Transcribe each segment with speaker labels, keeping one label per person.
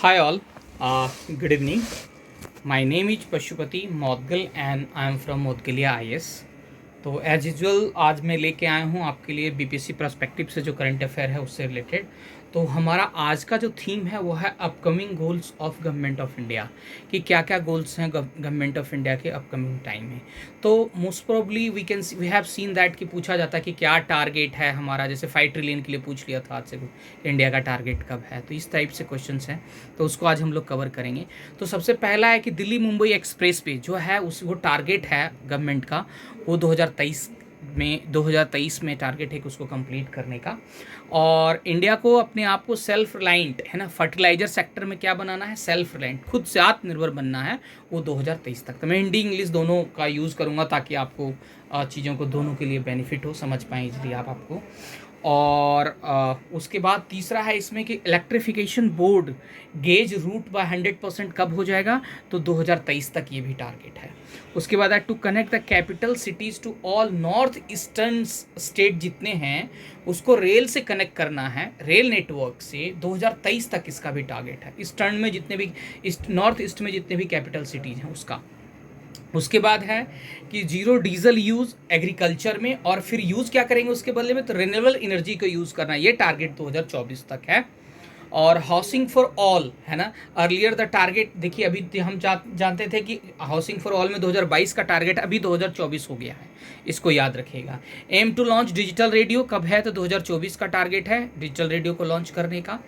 Speaker 1: Hi all, good evening. My name is Pashupati Moudgal and I am from Moudgalya IS। तो as usual आज मैं लेके आया हूँ आपके लिए बीपीएससी पर्सपेक्टिव से जो करंट अफेयर है उससे रिलेटेड। तो हमारा आज का जो थीम है वो है upcoming goals of government of India, कि क्या क्या गोल्स हैं गवर्नमेंट ऑफ इंडिया के अपकमिंग टाइम में। तो most probably we have seen that कि पूछा जाता है कि क्या टारगेट है हमारा, जैसे 5 ट्रिलियन के लिए पूछ लिया था आज से इंडिया का टारगेट कब है। तो इस टाइप से क्वेश्चंस हैं, तो उसको आज हम लोग कवर करेंगे। तो सबसे पहला है कि दिल्ली मुंबई एक्सप्रेस पे जो है उस वो टारगेट है गवर्नमेंट का, वो 2023 में टारगेट है कि उसको कंप्लीट करने का। और इंडिया को अपने आप को सेल्फ रिलायंट है ना, फर्टिलाइजर सेक्टर में क्या बनाना है, सेल्फ रिलायंट, खुद से आत्मनिर्भर बनना है वो 2023 तक। तो मैं हिंदी इंग्लिश दोनों का यूज़ करूँगा ताकि आपको चीज़ों को दोनों के लिए बेनिफिट हो, समझ पाएँ इजली आप आपको। और उसके बाद तीसरा है इसमें कि electrification broad gauge route by 100% कब हो जाएगा, तो 2023 तक ये भी टारगेट है। उसके बाद है to connect the capital cities to all north eastern state जितने हैं उसको रेल से कनेक्ट करना है, रेल नेटवर्क से 2023 तक इसका भी टारगेट है। ईस्टर्न में जितने भी नॉर्थ ईस्ट में जितने भी कैपिटल सिटीज़ हैं उसका। उसके बाद है कि जीरो डीजल यूज़ एग्रीकल्चर में, और फिर यूज़ क्या करेंगे उसके बदले में, तो रिन्यूएबल एनर्जी को यूज़ करना, ये टारगेट 2024 तक है। और हाउसिंग फॉर ऑल है ना, अर्लियर द टारगेट, देखिए अभी हम जानते थे कि हाउसिंग फॉर ऑल में 2022 का टारगेट, अभी 2024 हो गया है, इसको याद रखिएगा। Aim to launch digital radio कब है, तो 2024 का टारगेट है डिजिटल रेडियो को लॉन्च करने का।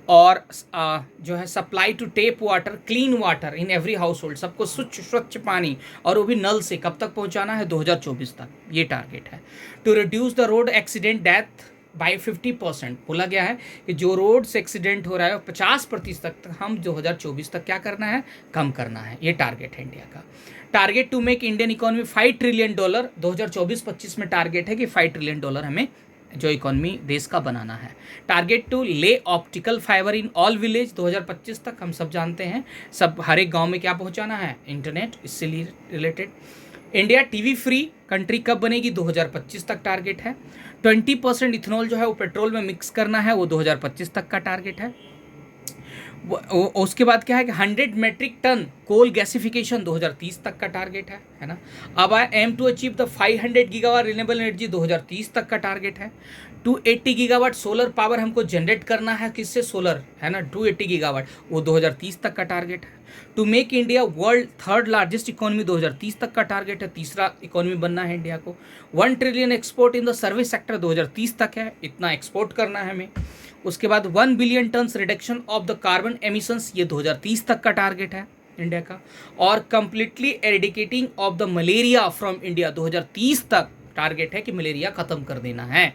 Speaker 1: और जो है supply to tap water, clean water in every household, सबको स्वच्छ पानी और वो भी नल से कब तक पहुंचाना है, 2024 तक, ये टारगेट है। To reduce the road accident death by 50%, बोला गया है कि जो रोड से एक्सीडेंट हो रहा है 50% तक हम 2024 तक क्या करना है, कम करना है, ये टारगेट है इंडिया का। Target to make Indian economy $5 trillion, 2024-25 में टारगेट है कि $5 ट्रिलियन हमें जो इकोनॉमी देश का बनाना है। टारगेट टू ले optical fibre in all village, 2025 तक हम सब जानते हैं, सब हर एक गांव में क्या पहुंचाना है, इंटरनेट, इससे related. India TV free country कब बनेगी, 2025 तक टारगेट है। 20% इथेनॉल जो है वो पेट्रोल में मिक्स करना है, वो 2025 तक का टारगेट है। उसके बाद क्या है कि 100 मेट्रिक टन कोल गैसिफिकेशन 2030 तक का टारगेट है ना। अब aim to achieve the 500 gigawatt renewable energy, 2030 तक का टारगेट है। 280 गीगावाट सोलर पावर हमको जनरेट करना है, किससे, सोलर है ना, 280 गीगावाट, वो 2030 तक का टारगेट है। To make India world third largest economy, 2030 तक का टारगेट है, तीसरा इकोनॉमी बनना है इंडिया को। 1 trillion export in the service sector, 2030 तक है, इतना एक्सपोर्ट करना है हमें। उसके बाद 1 billion tons reduction of the carbon emissions, ये 2030 तक का टारगेट है इंडिया का। और completely eradicating of the malaria from India, 2030 तक टारगेट है कि मलेरिया खत्म कर देना है।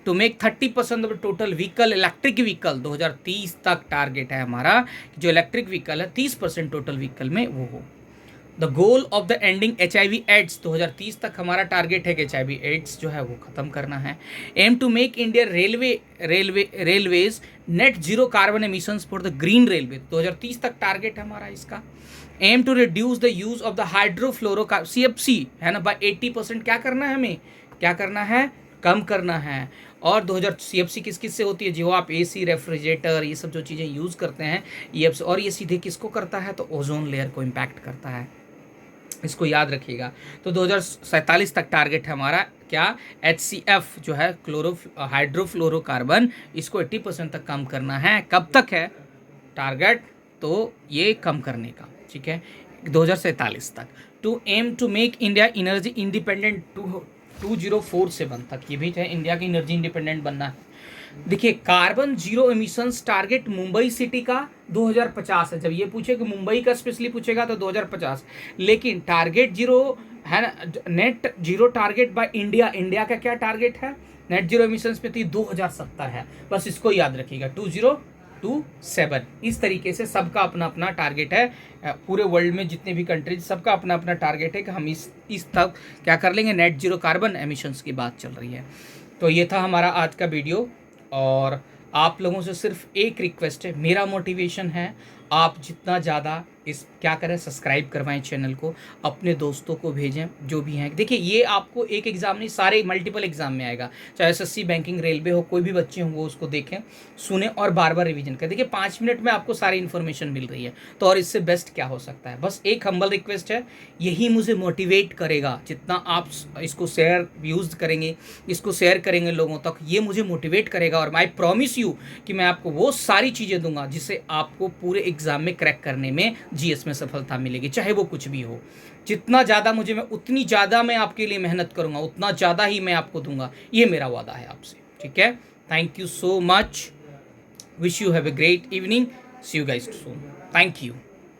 Speaker 1: To make 30% of total vehicle electric vehicle, 2030 तक टारगेट है हमारा, जो इलेक्ट्रिक व्हीकल है 30% टोटल व्हीकल में वो हो। The goal of the ending HIV AIDS, 2030 तक हमारा टारगेट है कि HIV एड्स जो है वो खत्म करना है। Aim to make India railways net zero carbon emissions for the green railway, 2030 तक टारगेट है हमारा इसका। Aim to reduce the use of the hydrofluoro CFC है ना, बाय 80%, क्या करना है हमें, क्या करना है, कम करना है। और 2000 CFC किस किस से होती है, जो आप AC रेफ्रिजरेटर ये सब जो चीज़ें यूज़ करते हैं ये, और ये सीधे किसको करता है, तो ओजोन लेयर को इम्पैक्ट करता है, इसको याद रखिएगा। तो 2047 तक टारगेट है हमारा क्या, HCF जो है हाइड्रोफ्लोरोकार्बन, इसको 80% तक कम करना है, कब तक है टारगेट, तो ये कम करने का, ठीक है, 2047 तक। To aim to make India energy independent 2047 तक, ये भी है इंडिया की एनर्जी इंडिपेंडेंट बनना है। देखिए carbon zero emissions target Mumbai city का 2050 है, जब ये पूछे कि मुंबई का स्पेशली पूछेगा तो 2050, लेकिन टारगेट जीरो है ना, net zero target by India, India का क्या टारगेट है नेट जीरो एमिशंस पे, तो 2070 है, बस इसको याद रखिएगा, 2027। इस तरीके से सबका अपना अपना टारगेट है, पूरे वर्ल्ड में जितने भी कंट्रीज सबका अपना अपना टारगेट है कि हम इस तक क्या कर लेंगे, नेट जीरो कार्बन एमिशंस की बात चल रही है। तो ये था हमारा आज का वीडियो, और आप लोगों से सिर्फ एक रिक्वेस्ट है, मेरा मोटिवेशन है आप जितना ज़्यादा इस क्या करें, सब्सक्राइब करवाएं चैनल को, अपने दोस्तों को भेजें जो भी हैं। देखिए ये आपको एक एग्ज़ाम नहीं, सारे मल्टीपल एग्जाम में आएगा, चाहे एसएससी, बैंकिंग, रेलवे हो, कोई भी बच्चे हों वो उसको देखें, सुने और बार बार रिवीजन करें। देखिए 5 मिनट में आपको सारी इन्फॉर्मेशन मिल रही है, तो और इससे बेस्ट क्या हो सकता है। बस एक हम्बल रिक्वेस्ट है, यही मुझे मोटिवेट करेगा, जितना आप इसको शेयर यूज़ करेंगे, इसको शेयर करेंगे लोगों तक, ये मुझे मोटिवेट करेगा। और आई प्रॉमिस यू कि मैं आपको वो सारी चीज़ें दूंगा जिससे आपको पूरे एग्जाम में क्रैक करने में, जीएस में सफलता मिलेगी, चाहे वो कुछ भी हो। जितना ज़्यादा मुझे, मैं उतनी ज़्यादा मैं आपके लिए मेहनत करूंगा, उतना ज़्यादा ही मैं आपको दूंगा, ये मेरा वादा है आपसे। ठीक है, thank you so much, wish you have a great evening, see you guys soon, thank you.